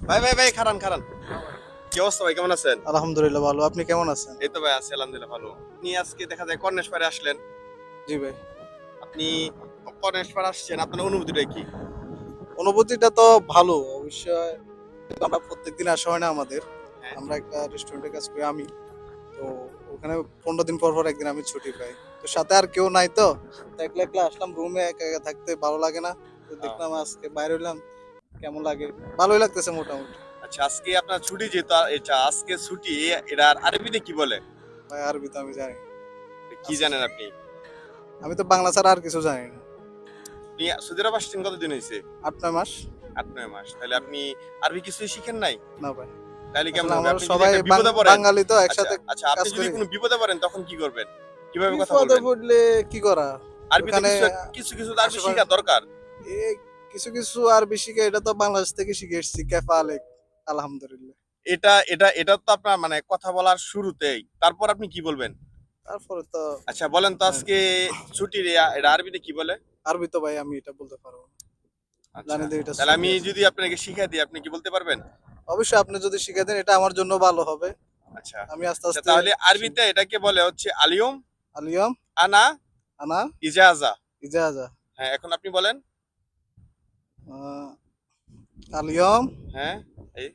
ভাই ভাই ভাই, খারান খারান। কি অবস্থা ভাই, কেমন আছেন? আলহামদুলিল্লাহ ভালো। আপনি কেমন আছেন? এই তো ভাই আছি আলহামদুলিল্লাহ ভালো। আপনি আজকে দেখা যায় কর্নেশ পাড়ে আসলেন। জি ভাই। আপনি কর্নেশ পাড়ে আসছেন, আপনার অনুভূতিটা কি? অনুভূতিটা তো ভালো অবশ্যই। আমরা প্রত্যেকদিন আসা হয় না আমাদের। হ্যাঁ। আমরা একটা রেস্টুরেন্টে কাজ করি আমি। তো ওখানে 15 দিন পর একদিন আমি ছুটি পাই। তো সাথে আর কেউ নাই তো। তো একলা একলা আসলাম রুমে একা একা থাকতে ভালো লাগে না। তো আহ, দেখলাম আজকে বাইরে হইলাম কেমন লাগে। ভালোই লাগতেছে মোটামুটি। আচ্ছা, আজকে আপনার ছুটি যেহেতু এটা আজকে ছুটি, এটা আরবিতে কি বলে? ভাই আরবি তো আমি জানি না। কি আচ্ছা, জানেন আপনি? আমি তো বাংলা ছাড়া আর কিছু জানি না। আপনি সৌদি আরব আসছেন কতদিন হয়েছে? 8-9 মাস? 8-9 মাস। তাহলে আপনি আরবি কিছুই শিখেন নাই? না ভাই। তাহলে কেমন আসলে হবে? আমরা আপনি যদি সবাই একটা বিপদে পড়েন, বাঙালি তো আচ্ছা একসাথে আচ্ছা, আপনি কাজ যদি করি। কোনো বিপদে পড়েন তখন কি করবেন? কিভাবে কথা বিপদে বলবেন? পড়লে কি করা? আরবিতে ওখানে কিছু কিছু কিছু তো আরবি আশেপাশে শেখা দরকার। এই কিছু কিছু আরবি শিখে এটা তো বাংলাদেশ থেকে শিখে এসেছি কেফা আলেক আলহামদুলিল্লাহ। এটা তো আপনার মানে কথা বলার শুরুতেই। তারপর আপনি কি বলবেন? তারপরে তো আচ্ছা বলেন তো, হ্যাঁ, আজকে ছুটির এটা আরবিতে কি বলে? আরবি তো ভাই আমি এটা বলতে পারবো না। আচ্ছা, জানি যে এটা তাহলে ছুটি আমি আছে। যদি আপনাকে শিখাই দিই, আপনি কি বলতে পারবেন? অবশ্যই আপনি যদি শিখে দেন এটা আমার জন্য ভালো হবে। আচ্ছা আমি আস্তে আচ্ছা, আস্তে তাহলে আরবিতে এটাকে বলে হচ্ছে আলিয়ম আলিয়াম আনা আনা ইজাজা। ইজাজা হ্যাঁ, এখন আপনি বলেন। আহ, আলিয়াম হ্যাঁ, এই